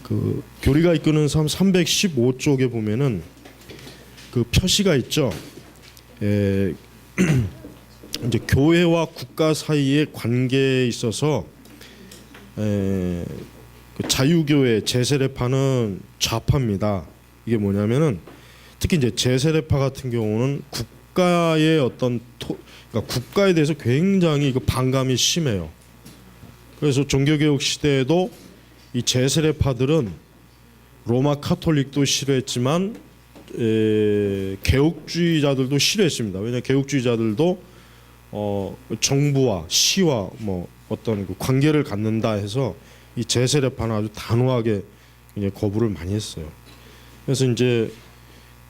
그 교리가 이끄는 삶 315쪽에 보면은 그 표시가 있죠. 이제 교회와 국가 사이의 관계에 있어서 그 자유교회 제세례파는 좌파입니다. 이게 뭐냐면은 특히 이제 제세례파 같은 경우는 국가의 어떤 그러니까 국가에 대해서 굉장히 그 반감이 심해요. 그래서 종교개혁 시대에도 이 제세례파들은 로마 카톨릭도 싫어했지만 개혁주의자들도 싫어했습니다. 왜냐 개혁주의자들도 정부와 시와 뭐 어떤 그 관계를 갖는다 해서 이 제세례파는 아주 단호하게 이제 거부를 많이 했어요. 그래서 이제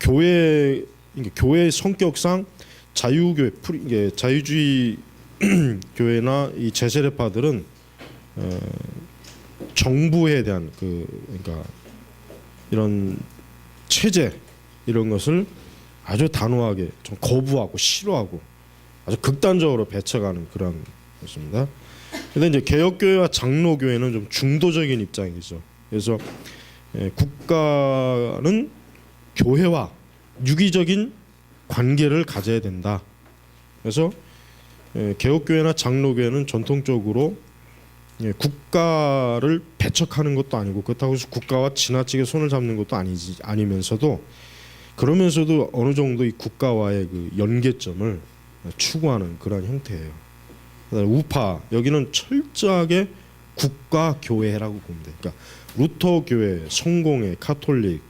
교회의 성격상 자유교회, 자유주의 교회나 이 제세례파들은 정부에 대한 그러니까 이런 체제 이런 것을 아주 단호하게 좀 거부하고 싫어하고 아주 극단적으로 배척하는 그런 것입니다. 그런데 이제 개혁교회와 장로교회는 좀 중도적인 입장이죠. 그래서 국가는 교회와 유기적인 관계를 가져야 된다. 그래서 개혁교회나 장로교회는 전통적으로 국가를 배척하는 것도 아니고 그렇다고 해서 국가와 지나치게 손을 잡는 것도 아니면서도 그러면서도 어느 정도 이 국가와의 그 연계점을 추구하는 그런 형태예요. 우파 여기는 철저하게 국가 교회라고 보면 돼요. 그러니까 루터 교회, 성공회, 카톨릭,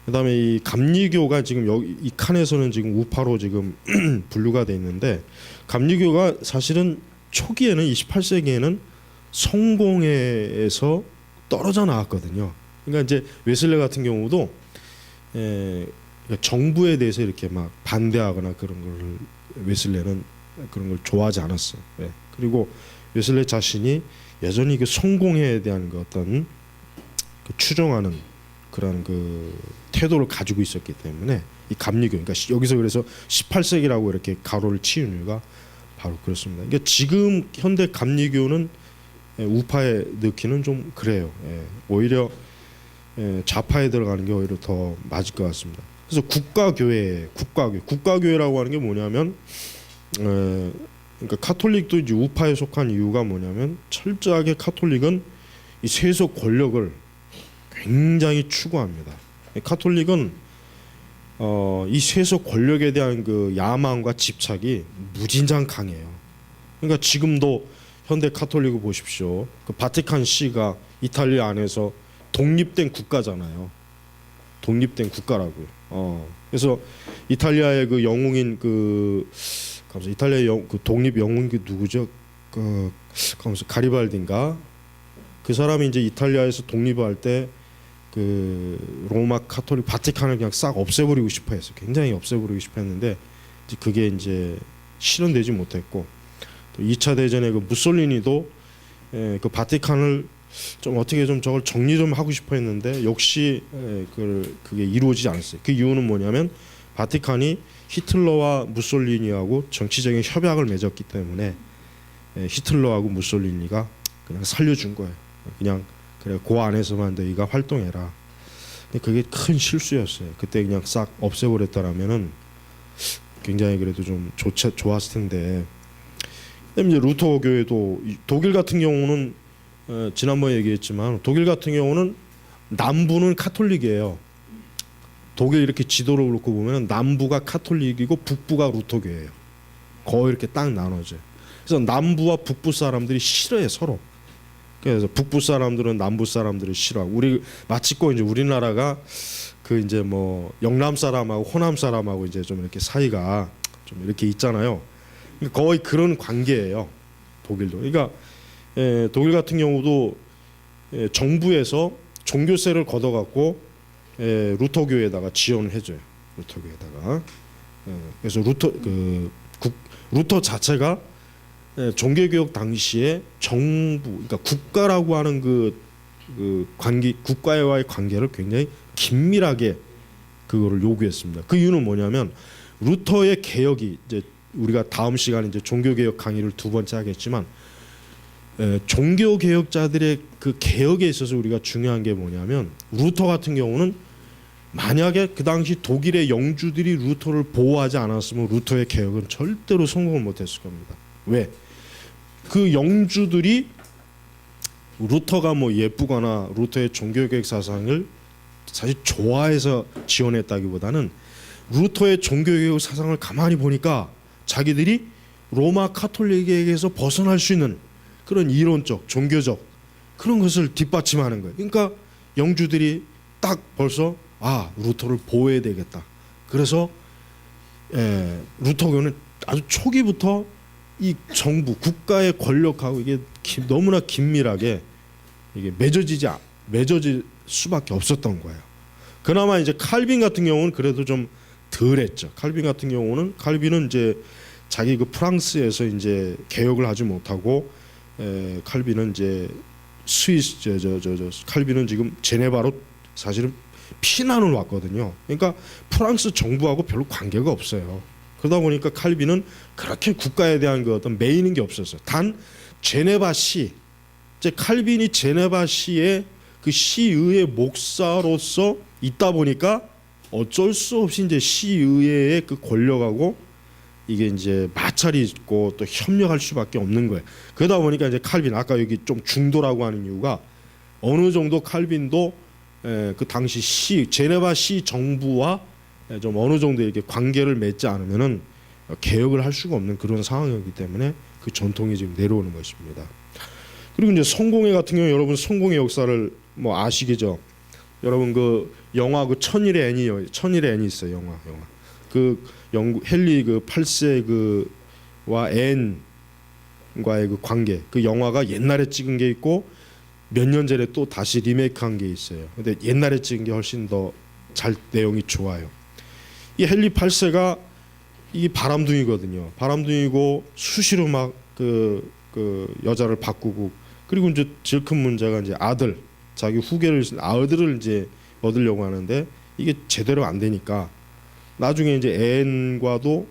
그다음에 이 감리교가 지금 여기 이 칸에서는 지금 우파로 지금 분류가 돼 있는데 감리교가 사실은 초기에는 28세기에는 성공회에서 떨어져 나왔거든요. 그러니까 이제 웨슬레 같은 경우도 정부에 대해서 이렇게 막 반대하거나 그런 걸 웨슬레는 그런 걸 좋아하지 않았어요. 그리고 웨슬레 자신이 여전히 그 성공회에 대한 그 어떤 그 추종하는 그런 그 태도를 가지고 있었기 때문에 이 감리교, 그러니까 여기서 그래서 18세기라고 이렇게 가로를 치는 이유가 바로 그렇습니다. 그러니까 지금 현대 감리교는 우파에 넣기는 좀 그래요. 오히려 좌파에 들어가는 게 오히려 더 맞을 것 같습니다. 그래서 국가교회라고 하는 게 뭐냐면, 그러니까 카톨릭도 이제 우파에 속한 이유가 뭐냐면 철저하게 카톨릭은 이 세속 권력을 굉장히 추구합니다. 카톨릭은 이 세속 권력에 대한 그 야망과 집착이 무진장 강해요. 그러니까 지금도 현대 카톨릭을 보십시오. 그 바티칸 시가 이탈리아 안에서 독립된 국가잖아요. 독립된 국가라고요. 그래서 이탈리아의 그 영웅인 이탈리아의 그 독립 영웅이 누구죠? 가리발디인가? 그 사람이 이제 이탈리아에서 독립할 때 그 로마 카톨릭 바티칸을 그냥 싹 없애버리고 싶어했어요. 굉장히 없애버리고 싶어했는데 그게 이제 실현되지 못했고. 2차 대전에 그 무솔리니도 그 바티칸을 좀 어떻게 좀 저걸 정리 좀 하고 싶어 했는데 역시 그게 이루어지지 않았어요. 그 이유는 뭐냐면 바티칸이 히틀러와 무솔리니하고 정치적인 협약을 맺었기 때문에 히틀러하고 무솔리니가 그냥 살려준 거예요. 그냥 그래 그 안에서만 너희가 활동해라. 근데 그게 큰 실수였어요. 그때 그냥 싹 없애버렸다라면은 굉장히 그래도 좀 좋았을 텐데. 이제 루터 교회도 독일 같은 경우는 지난번에 얘기했지만 독일 같은 경우는 남부는 카톨릭이에요. 독일 이렇게 지도를 놓고 보면 남부가 카톨릭이고 북부가 루터 교회예요. 거의 이렇게 딱 나눠져요. 그래서 남부와 북부 사람들이 싫어해 서로. 그래서 북부 사람들은 남부 사람들을 싫어하고 마치 이제 우리나라가 그 이제 뭐 영남 사람하고 호남 사람하고 이제 좀 이렇게 사이가 좀 이렇게 있잖아요. 거의 그런 관계예요. 독일도. 그러니까 독일 같은 경우도 정부에서 종교세를 걷어갖고 루터 교회에다가 지원을 해줘요. 루터 교회에다가. 그래서 루터 자체가 종교개혁 당시에 정부, 그러니까 국가라고 하는 그 관계, 국가와의 관계를 굉장히 긴밀하게 그거를 요구했습니다. 그 이유는 뭐냐면 루터의 개혁이 이제 우리가 다음 시간에 이제 종교개혁 강의를 두 번째 하겠지만 종교 개혁자들의 그 개혁에 있어서 우리가 중요한 게 뭐냐면 루터 같은 경우는 만약에 그 당시 독일의 영주들이 루터를 보호하지 않았으면 루터의 개혁은 절대로 성공을 못했을 겁니다. 왜? 그 영주들이 루터가 뭐 예쁘거나 루터의 종교개혁 사상을 사실 좋아해서 지원했다기보다는 루터의 종교개혁 사상을 가만히 보니까 자기들이 로마 카톨릭에게서 벗어날 수 있는 그런 이론적, 종교적 그런 것을 뒷받침하는 거예요. 그러니까 영주들이 딱 벌써 루터를 보호해야 되겠다. 그래서 루터교는 아주 초기부터 이 정부, 국가의 권력하고 이게 너무나 긴밀하게 이게 맺어질 수밖에 없었던 거예요. 그나마 이제 칼빈 같은 경우는 그래도 좀 덜했죠. 칼빈은 이제 자기 그 프랑스에서 이제 개혁을 하지 못하고 칼빈은 이제 칼빈은 지금 제네바로 사실은 피난을 왔거든요. 그러니까 프랑스 정부하고 별로 관계가 없어요. 그러다 보니까 칼빈은 그렇게 국가에 대한 그 어떤 매이는 게 없었어요. 단 제네바시, 이제 칼빈이 제네바시의 그 시의회 목사로서 있다 보니까 어쩔 수 없이 이제 시의회의 그 권력하고 이게 이제 마찰이 있고 또 협력할 수밖에 없는 거예요. 그러다 보니까 이제 칼빈, 아까 여기 좀 중도라고 하는 이유가 어느 정도 칼빈도 그 당시 제네바 시 정부와 좀 어느 정도 이렇게 관계를 맺지 않으면은 개혁을 할 수가 없는 그런 상황이기 때문에 그 전통이 지금 내려오는 것입니다. 그리고 이제 성공회 같은 경우 여러분 성공의 역사를 뭐 아시겠죠? 여러분 그 영화 그 천일의 애니 있어요. 영화 그 영국 헨리 그 8세 그와 앤과의 그 관계, 그 영화가 옛날에 찍은 게 있고 몇 년 전에 또 다시 리메이크한 게 있어요. 근데 옛날에 찍은 게 훨씬 더 내용이 좋아요. 이 헨리 8세가 이 바람둥이거든요. 바람둥이고 수시로 막 그 여자를 바꾸고, 그리고 이제 제일 큰 문제가 이제 자기 아들을 이제 얻으려고 하는데 이게 제대로 안 되니까 나중에 이제 앤과도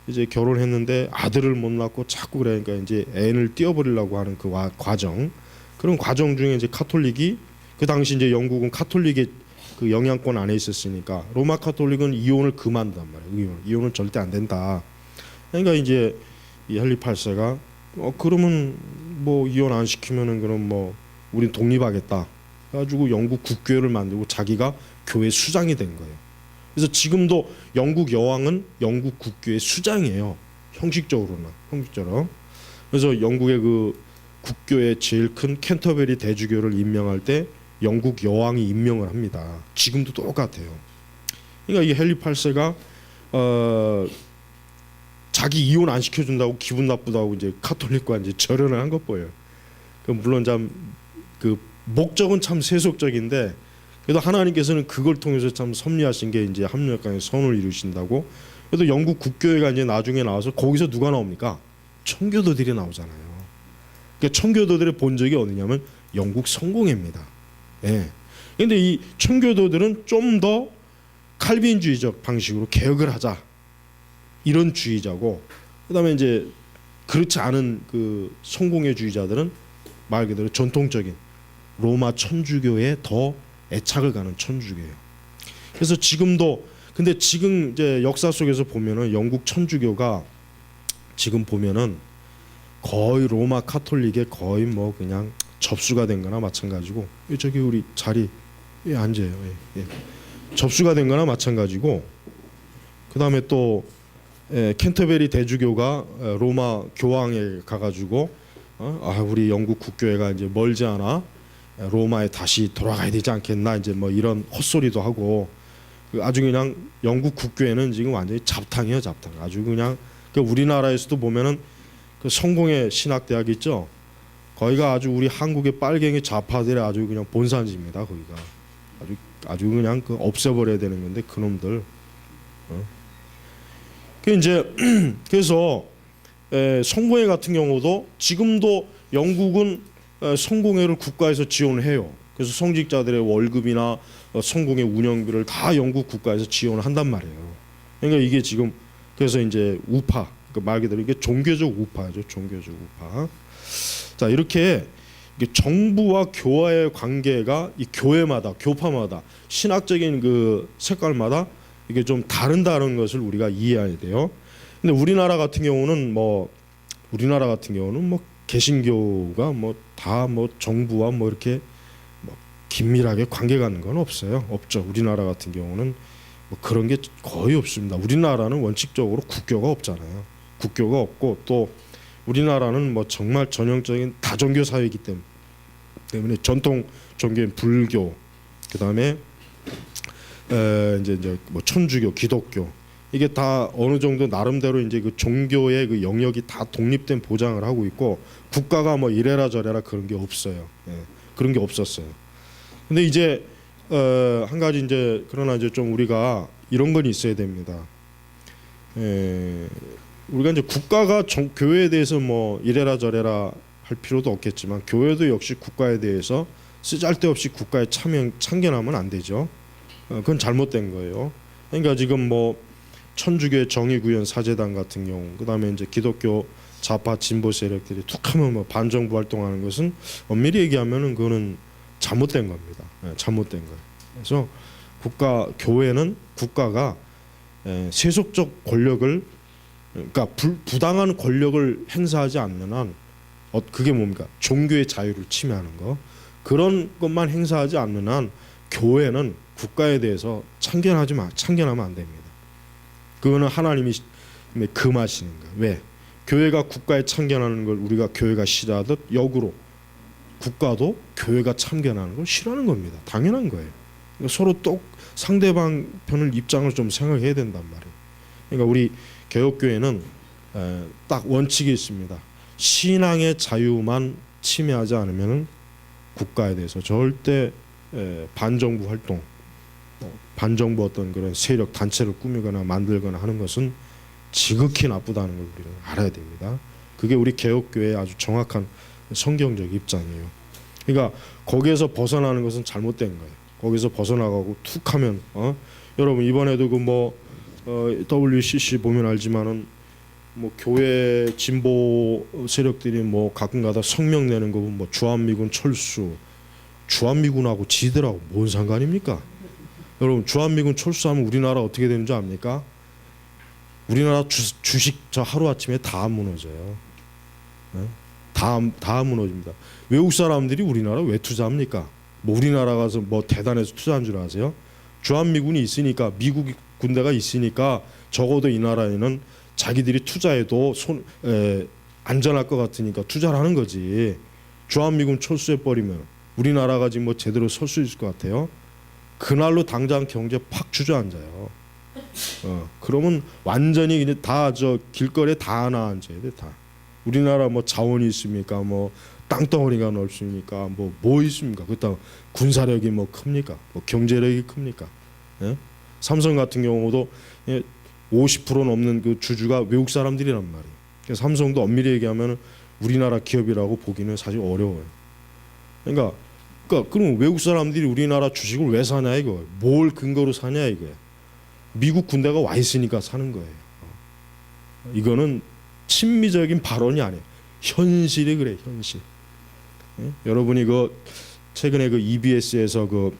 이제 결혼했는데 아들을 못 낳고 자꾸 그러니까 이제 앤을 띄워버리려고 하는 그 과정, 그런 과정 중에 이제 카톨릭이 그 당시 이제 영국은 카톨릭의 그 영향권 안에 있었으니까 로마 카톨릭은 이혼을 금한단 말이에요. 이혼은 절대 안 된다. 그러니까 이제 이 헨리 8세가 그러면 뭐 이혼 안 시키면은 그럼 뭐 우린 독립하겠다. 그래가지고 영국 국교회를 만들고 자기가 교회 수장이 된 거예요. 그래서 지금도 영국 여왕은 영국 국교회 수장이에요. 형식적으로. 그래서 영국의 그 국교의 제일 큰 캔터베리 대주교를 임명할 때 영국 여왕이 임명을 합니다. 지금도 똑같아요. 그러니까 이 헨리 8세가 자기 이혼 안 시켜준다고 기분 나쁘다고 이제 카톨릭과 이제 절연을 한 것 보여요. 물론 참 그 목적은 참 세속적인데 그래도 하나님께서는 그걸 통해서 참 섭리하신 게 이제 합력간의 선을 이루신다고. 그래도 영국 국교회가 이제 나중에 나와서 거기서 누가 나옵니까? 청교도들이 나오잖아요. 그러니까 청교도들의 본적이 어디냐면 영국 성공회입니다. 예. 근데 이 청교도들은 좀 더 칼빈주의적 방식으로 개혁을 하자 이런 주의자고, 그다음에 이제 그렇지 않은 그 성공회주의자들은 말 그대로 전통적인 로마 천주교에 더 애착을 가는 천주교예요. 그래서 지금도 근데 지금 이제 역사 속에서 보면은 영국 천주교가 지금 보면은 거의 로마 카톨릭에 거의 뭐 그냥 접수가 된 거나 마찬가지고, 저기 우리 자리 앉아요. 예. 접수가 된 거나 마찬가지고, 그다음에 또 캔터베리 대주교가 로마 교황에 가가지고 우리 영국 국교회가 이제 멀지 않아 로마에 다시 돌아가야 되지 않겠나 이제 뭐 이런 헛소리도 하고, 아주 그냥 영국 국교회는 지금 완전히 잡탕이에요, 잡탕. 아주 그냥 우리나라에서도 보면은 그 성공회 신학대학 있죠. 거기가 아주 우리 한국의 빨갱이 좌파들의 아주 그냥 본산지입니다. 거기가 아주 그냥 그 없애버려야 되는 건데 그놈들. 그래서 성공회 같은 경우도 지금도 영국은 성공회를 국가에서 지원을 해요. 그래서 성직자들의 월급이나 성공회 운영비를 다 영국 국가에서 지원을 한단 말이에요. 그러니까 이게 지금 그래서 이제 우파, 그 말 그대로 이게 종교적 우파죠. 종교적 우파. 자, 이렇게 정부와 교회의 관계가 이 교회마다 교파마다 신학적인 그 색깔마다 이게 좀 다른 것을 우리가 이해해야 돼요. 근데 우리나라 같은 경우는 뭐 개신교가 뭐 다 뭐 정부와 뭐 이렇게 뭐 긴밀하게 관계 갖는 건 없죠. 우리나라 같은 경우는 뭐 그런 게 거의 없습니다. 우리나라는 원칙적으로 국교가 없잖아요. 국교가 없고 또 우리나라는 뭐 정말 전형적인 다종교 사회이기 때문에 전통 종교인 불교, 그다음에 이제 뭐 천주교, 기독교 이게 다 어느 정도 나름대로 이제 그 종교의 그 영역이 다 독립된 보장을 하고 있고 국가가 뭐 이래라 저래라 그런 게 없어요. 예, 그런 게 없었어요. 근데 이제 한 가지 이제 그러나 이제 좀 우리가 이런 건 있어야 됩니다. 우리가 이제 국가가 교회에 대해서 뭐 이래라 저래라 할 필요도 없겠지만 교회도 역시 국가에 대해서 쓰잘데없이 국가에 참견하면 안 되죠. 그건 잘못된 거예요. 그러니까 지금 뭐 천주교의 정의구현 사제단 같은 경우, 그다음에 이제 기독교 좌파 진보 세력들이 툭하면 뭐 반정부 활동하는 것은 엄밀히 얘기하면은 그거는 잘못된 겁니다. 잘못된 거예요. 그래서 교회는 국가가 세속적 권력을, 그러니까 부당한 권력을 행사하지 않는 한 그게 뭡니까? 종교의 자유를 침해하는 거. 그런 것만 행사하지 않는 한 교회는 국가에 대해서 참견하면 안 됩니다. 그거는 하나님이 금하시는 거예요. 왜? 교회가 국가에 참견하는 걸 우리가 교회가 싫어하듯 역으로 국가도 교회가 참견하는 걸 싫어하는 겁니다. 당연한 거예요. 그러니까 서로 또 상대방 편을 입장을 좀 생각해야 된단 말이에요. 그러니까 우리 개혁교회는 딱 원칙이 있습니다. 신앙의 자유만 침해하지 않으면 국가에 대해서 절대 반정부 활동, 반정부 어떤 그런 세력 단체를 꾸미거나 만들거나 하는 것은 지극히 나쁘다는 걸 우리는 알아야 됩니다. 그게 우리 개혁교회의 아주 정확한 성경적 입장이에요. 그러니까 거기에서 벗어나는 것은 잘못된 거예요. 거기서 벗어나가고 툭하면 여러분 이번에도 그 뭐 WCC 보면 알지만은 뭐 교회 진보 세력들이 뭐 가끔가다 성명 내는 거 보면 뭐 주한미군 철수, 주한미군하고 지들하고 뭔 상관입니까? 여러분 주한미군 철수하면 우리나라 어떻게 되는 줄 압니까? 우리나라 주식 저 하루아침에 다 무너져요. 네? 다 무너집니다. 외국 사람들이 우리나라 왜 투자합니까? 뭐 우리나라 가서 뭐 대단해서 투자한 줄 아세요? 주한미군이 있으니까, 미국 군대가 있으니까 적어도 이 나라에는 자기들이 투자해도 안전할 것 같으니까 투자를 하는 거지. 주한미군 철수해버리면 우리나라가 지금 뭐 제대로 설 수 있을 것 같아요? 그날로 당장 경제 팍 주저앉아요. 그러면 완전히 그냥 다 저 길거리에 다 하나 앉아야 돼. 다. 우리나라 뭐 자원이 있습니까? 뭐 땅덩어리가 넓습니까? 뭐 있습니까? 그렇다고 군사력이 뭐 큽니까? 뭐 경제력이 큽니까? 예? 삼성 같은 경우도 50% 넘는 그 주주가 외국 사람들이란 말이에요. 그래서 삼성도 엄밀히 얘기하면 우리나라 기업이라고 보기는 사실 어려워요. 그러니까 그럼 외국 사람들이 우리나라 주식을 왜 사냐 이거? 뭘 근거로 사냐 이거야? 미국 군대가 와 있으니까 사는 거예요. 이거는 친미적인 발언이 아니에요. 현실이 그래, 현실. 예? 여러분이 그 최근에 그 EBS에서 그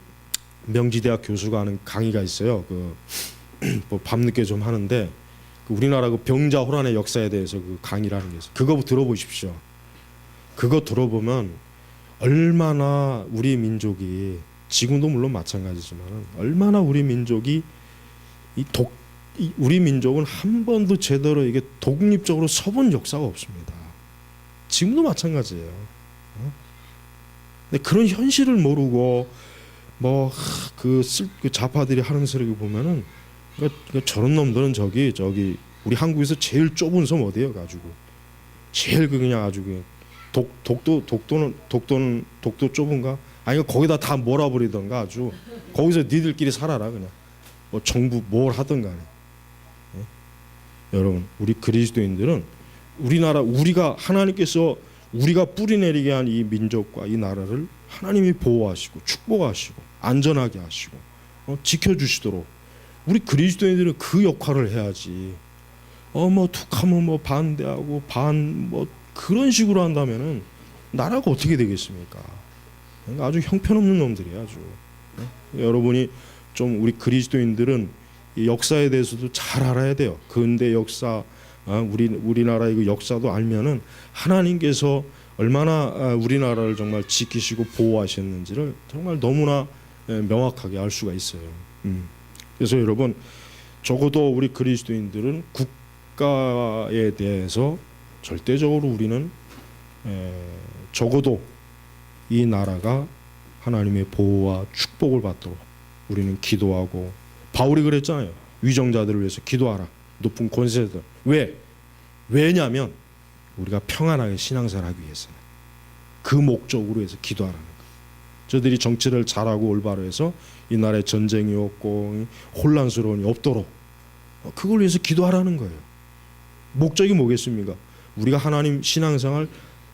명지대학 교수가 하는 강의가 있어요. 그 뭐 밤늦게 좀 하는데 그 우리나라 그 병자 호란의 역사에 대해서 그 강의를 하는 게 있어요. 그거 들어보십시오. 그거 들어보면 얼마나 우리 민족이, 지금도 물론 마찬가지지만 얼마나 우리 민족이 우리 민족은 한 번도 제대로 이게 독립적으로 서본 역사가 없습니다. 지금도 마찬가지예요. 근데 그런 현실을 모르고 뭐 그 좌파들이 하는 소리 보면은 그러니까 저런 놈들은 저기 우리 한국에서 제일 좁은 섬 어디예요? 가지고 제일 그냥 아주 독도 좁은가? 아니 거기다 다 몰아버리던가 아주 거기서 니들끼리 살아라 그냥. 뭐 정부 뭘 하든 간에. 예? 여러분 우리 그리스도인들은 우리가 하나님께서 우리가 뿌리내리게 한 이 민족과 이 나라를 하나님이 보호하시고 축복하시고 안전하게 하시고 지켜주시도록 우리 그리스도인들은 그 역할을 해야지. 뭐 툭하면 뭐 반대하고 뭐 그런 식으로 한다면은 나라가 어떻게 되겠습니까? 그러니까 아주 형편없는 놈들이에요. 아주. 여러분이 좀 우리 그리스도인들은 이 역사에 대해서도 잘 알아야 돼요. 근대 역사, 우리나라의 그 역사도 알면은 하나님께서 얼마나 우리나라를 정말 지키시고 보호하셨는지를 정말 너무나 명확하게 알 수가 있어요. 그래서 여러분, 적어도 우리 그리스도인들은 국가에 대해서 절대적으로 우리는 적어도 이 나라가 하나님의 보호와 축복을 받도록 우리는 기도하고, 바울이 그랬잖아요. 위정자들을 위해서 기도하라. 높은 권세들. 왜냐하면 우리가 평안하게 신앙생활하기 위해서는 그 목적으로 해서 기도하라는 거예요. 저들이 정치를 잘하고 올바로 해서 이 나라에 전쟁이 없고 혼란스러움이 없도록 그걸 위해서 기도하라는 거예요. 목적이 뭐겠습니까? 우리가 하나님 신앙생활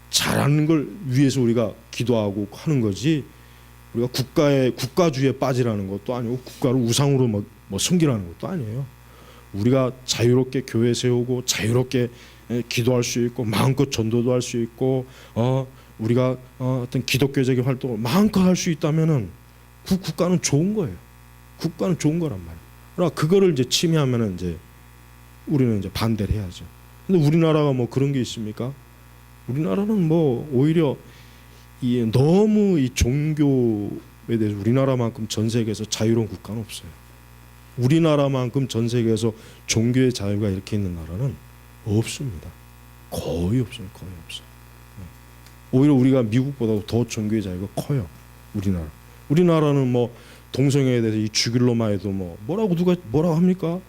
잘하는 걸 위해서 우리가 기도하고 하는 거지, 우리가 국가주의에 빠지라는 것도 아니고 국가를 우상으로 뭐 섬기라는 것도 아니에요. 우리가 자유롭게 교회 세우고 자유롭게 기도할 수 있고 마음껏 전도도 할 수 있고 우리가 어떤 기독교적인 활동을 마음껏 할 수 있다면은 그 국가는 좋은 거예요. 국가는 좋은 거란 말이에요. 그러나 그거를 이제 침해하면은 이제 우리는 이제 반대를 해야죠. 근데 우리나라가 뭐 그런 게 있습니까? 우리나라는 뭐 오히려 너무 이 종교에 대해서 우리나라만큼 전 세계에서 자유로운 국가는 없어요. 우리나라만큼 전 세계에서 종교의 자유가 이렇게 있는 나라는 없습니다. 거의 없어요. 거의 없어요. 오히려 우리가 미국보다도 더 종교의 자유가 커요. 우리나라는 뭐 동성애에 대해서 이 죽일로만 해도 누가 뭐라고 합니까?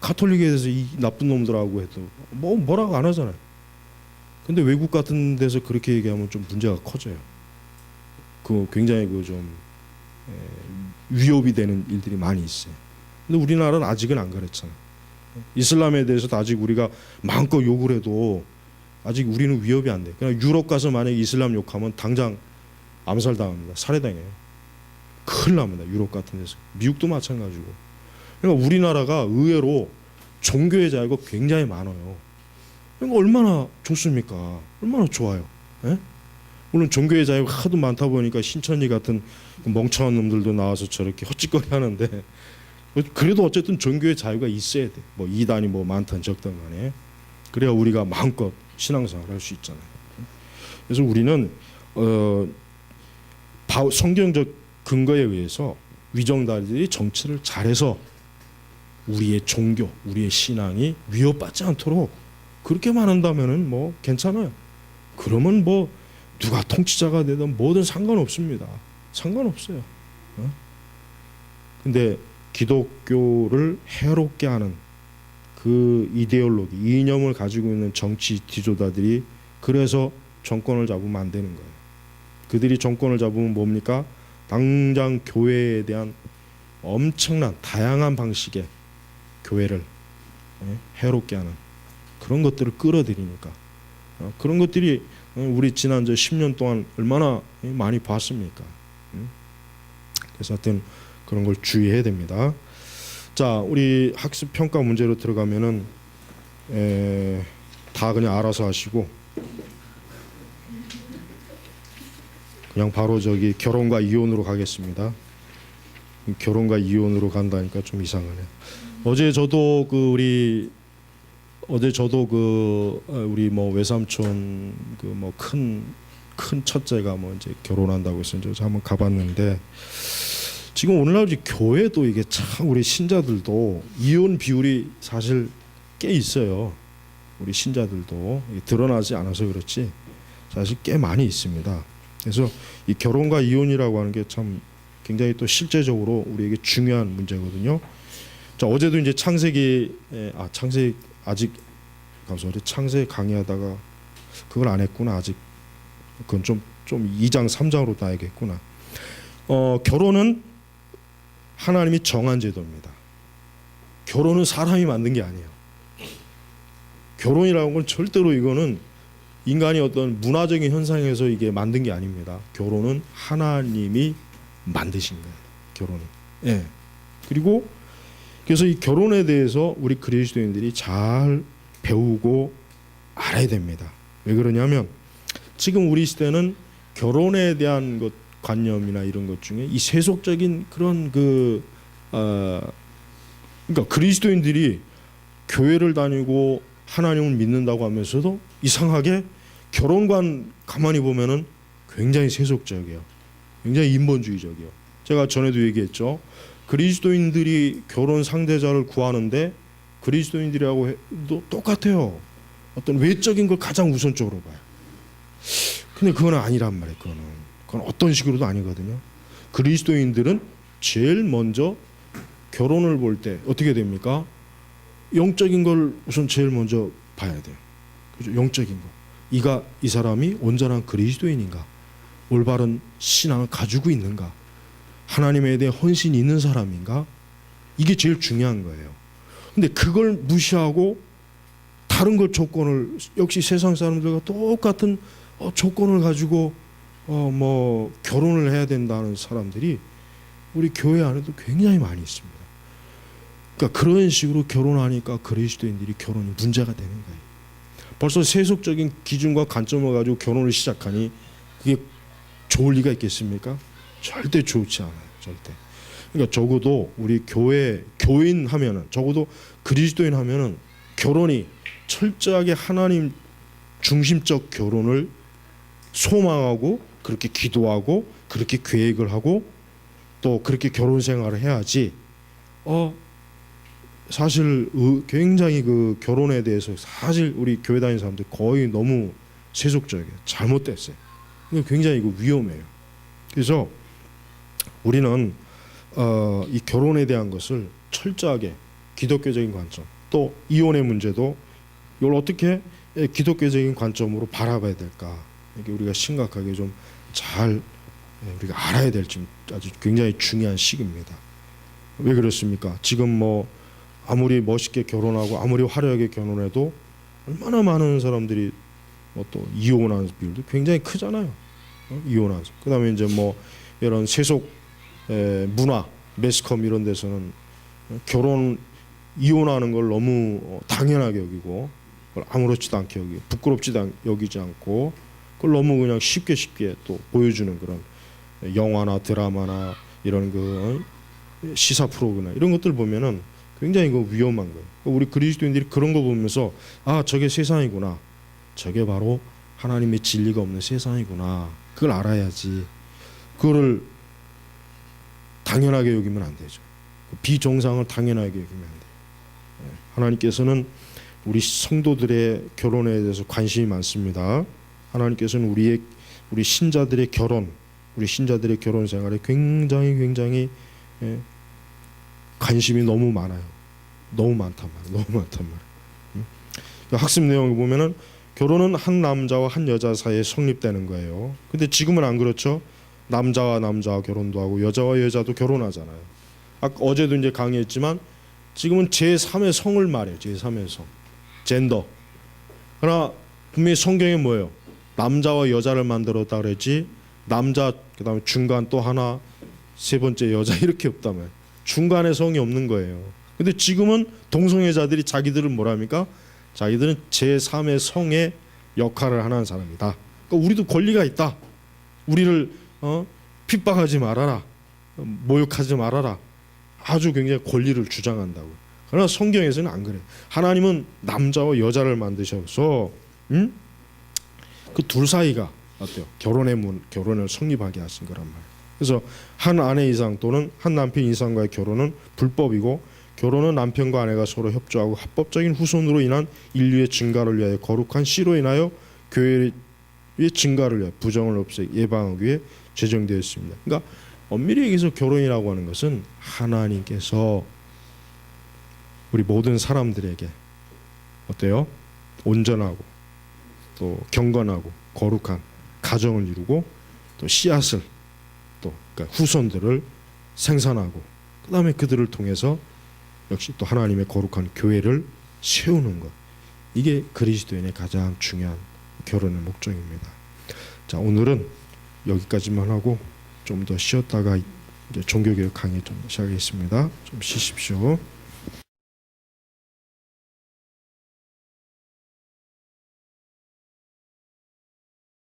가톨릭에 대해서 이 나쁜 놈들하고 해도 뭐라고 안 하잖아요. 근데 외국 같은 데서 그렇게 얘기하면 좀 문제가 커져요. 그 굉장히 좀 위협이 되는 일들이 많이 있어요. 근데 우리나라는 아직은 안 그렇잖아요. 이슬람에 대해서도 아직 우리가 마음껏 욕을 해도 아직 우리는 위협이 안 돼요. 그냥 유럽 가서 만약에 이슬람 욕하면 당장 암살당합니다. 살해당해요. 큰일 납니다. 유럽 같은 데서. 미국도 마찬가지고. 그러니까 우리나라가 의외로 종교의 자유가 굉장히 많아요. 그러니까 얼마나 좋습니까? 얼마나 좋아요. 예? 물론 종교의 자유가 하도 많다 보니까 신천지 같은 멍청한 놈들도 나와서 저렇게 헛짓거리 하는데, 그래도 어쨌든 종교의 자유가 있어야 돼. 뭐 이단이 뭐 많든 적든 간에. 그래야 우리가 마음껏 신앙생활을 할 수 있잖아요. 그래서 우리는 성경적 근거에 의해서 위정자들이 정치를 잘해서 우리의 종교, 우리의 신앙이 위협받지 않도록 그렇게만 한다면은 뭐 괜찮아요. 그러면 뭐 누가 통치자가 되든 뭐든 상관없습니다. 상관없어요. 근데 기독교를 해롭게 하는 그 이데올로기, 이념을 가지고 있는 정치 지도자들이 그래서 정권을 잡으면 안 되는 거예요. 그들이 정권을 잡으면 뭡니까? 당장 교회에 대한 엄청난 다양한 방식의 교회를 해롭게 하는 그런 것들을 끌어들이니까, 그런 것들이 우리 지난 10년 동안 얼마나 많이 봤습니까? 그래서 하여튼 그런 걸 주의해야 됩니다. 자, 우리 학습 평가 문제로 들어가면은 다 그냥 알아서 하시고 그냥 바로 결혼과 이혼으로 가겠습니다. 결혼과 이혼으로 간다니까 좀 이상하네. 어제 저도 우리 뭐 외삼촌 뭐 큰 첫째가 뭐 이제 결혼한다고 해서 이제 한번 가봤는데, 지금 오늘날 교회도 이게 참 우리 신자들도 이혼 비율이 사실 꽤 있어요. 우리 신자들도 드러나지 않아서 그렇지 사실 꽤 많이 있습니다. 그래서 이 결혼과 이혼이라고 하는 게 참 굉장히 또 실제적으로 우리에게 중요한 문제거든요. 자, 어제도 이제 창세기 아직 창세기 강의하다가 그걸 안 했구나. 아직 그건 좀 2장 3장으로 나야겠구나. 결혼은 하나님이 정한 제도입니다. 결혼은 사람이 만든 게 아니에요. 결혼이라는 건 절대로 이거는 인간이 어떤 문화적인 현상에서 이게 만든 게 아닙니다. 결혼은 하나님이 만드신 거예요. 결혼은. 예. 그리고 그래서 이 결혼에 대해서 우리 그리스도인들이 잘 배우고 알아야 됩니다. 왜 그러냐면 지금 우리 시대는 결혼에 대한 것 관념이나 이런 것 중에 이 세속적인 그런 그러니까 그리스도인들이 교회를 다니고 하나님을 믿는다고 하면서도 이상하게 결혼관 가만히 보면은 굉장히 세속적이에요. 굉장히 인본주의적이에요. 제가 전에도 얘기했죠. 그리스도인들이 결혼 상대자를 구하는데 그리스도인들이라고 해도 똑같아요. 어떤 외적인 걸 가장 우선적으로 봐요. 근데 그건 아니란 말이에요. 그건 어떤 식으로도 아니거든요. 그리스도인들은 제일 먼저 결혼을 볼 때 어떻게 됩니까? 영적인 걸 우선 제일 먼저 봐야 돼요. 그죠? 영적인 거. 이 사람이 온전한 그리스도인인가? 올바른 신앙을 가지고 있는가? 하나님에 대해 헌신이 있는 사람인가? 이게 제일 중요한 거예요. 근데 그걸 무시하고 다른 걸 조건을 역시 세상 사람들과 똑같은 조건을 가지고 뭐 결혼을 해야 된다는 사람들이 우리 교회 안에도 굉장히 많이 있습니다. 그러니까 그런 식으로 결혼하니까 그리스도인들이 결혼이 문제가 되는 거예요. 벌써 세속적인 기준과 관점을 가지고 결혼을 시작하니 그게 좋을 리가 있겠습니까? 절대 좋지 않아요. 절대. 그러니까 적어도 우리 교인 하면은 적어도 그리스도인 하면은 결혼이 철저하게 하나님 중심적 결혼을 소망하고 그렇게 기도하고 그렇게 계획을 하고 또 그렇게 결혼 생활을 해야지. 사실 굉장히 그 결혼에 대해서 사실 우리 교회 다니는 사람들 거의 너무 세속적이에요. 잘못됐어요. 굉장히 이거 위험해요. 그래서 우리는 이 결혼에 대한 것을 철저하게 기독교적인 관점, 또 이혼의 문제도 이걸 어떻게 기독교적인 관점으로 바라봐야 될까? 이게 우리가 심각하게 좀 잘 우리가 알아야 될 아주 굉장히 중요한 시기입니다. 왜 그렇습니까? 지금 뭐 아무리 멋있게 결혼하고 아무리 화려하게 결혼해도 얼마나 많은 사람들이 또 이혼하는 비율도 굉장히 크잖아요. 이혼하는. 그다음에 이제 뭐 이런 세속 문화, 매스컴 이런 데서는 결혼 이혼하는 걸 너무 당연하게 여기고 그걸 아무렇지도 않게 여기고 부끄럽지도 여기지 않고 그걸 너무 그냥 쉽게 또 보여주는 그런 영화나 드라마나 이런 그 시사 프로그램 이런 것들 보면은 굉장히 그 위험한 거예요. 우리 그리스도인들이 그런 거 보면서 저게 세상이구나. 저게 바로 하나님의 진리가 없는 세상이구나. 그걸 알아야지. 그거를 당연하게 여기면 안 되죠. 비정상을 당연하게 여기면 안 돼요. 하나님께서는 우리 성도들의 결혼에 대해서 관심이 많습니다. 하나님께서는 우리 신자들의 결혼 생활에 굉장히 관심이 너무 많아요. 너무 많단 말이에요. 학습 내용을 보면은 결혼은 한 남자와 한 여자 사이에 성립되는 거예요. 근데 지금은 안 그렇죠. 남자와 남자와 결혼도 하고 여자와 여자도 결혼하잖아요. 어제도 이제 강의했지만 지금은 제3의 성을 말해요. 제3의 성. 젠더. 그러나 분명히 성경에 뭐예요? 남자와 여자를 만들었다 그랬지. 남자 그다음에 중간 또 하나 세 번째 여자 이렇게 없다면 중간에 성이 없는 거예요. 근데 지금은 동성애자들이 자기들은 뭐랍니까? 자기들은 제3의 성의 역할을 하는 사람이다. 그러니까 우리도 권리가 있다. 우리를 핍박하지 말아라. 모욕하지 말아라. 아주 굉장히 권리를 주장한다고. 그러나 성경에서는 안 그래. 하나님은 남자와 여자를 만드셔서 그 둘 사이가 어때요? 결혼을 성립하게 하신 거란 말이에요. 그래서 한 아내 이상 또는 한 남편 이상과의 결혼은 불법이고 결혼은 남편과 아내가 서로 협조하고 합법적인 후손으로 인한 인류의 증가를 위하여 거룩한 씨로 인하여 교회의 증가를 위하여 부정을 없애기 예방하기 위해 제정되어 있습니다. 그러니까 엄밀히 얘기해서 결혼이라고 하는 것은 하나님께서 우리 모든 사람들에게 어때요? 온전하고 또 경건하고 거룩한 가정을 이루고 또 씨앗을 또 그러니까 후손들을 생산하고 그다음에 그들을 통해서 역시 또 하나님의 거룩한 교회를 세우는 것. 이게 그리스도인의 가장 중요한 결혼의 목적입니다. 자, 오늘은 여기까지만 하고 좀 더 쉬었다가 이제 종교개혁 강의 좀 시작하겠습니다. 좀 쉬십시오.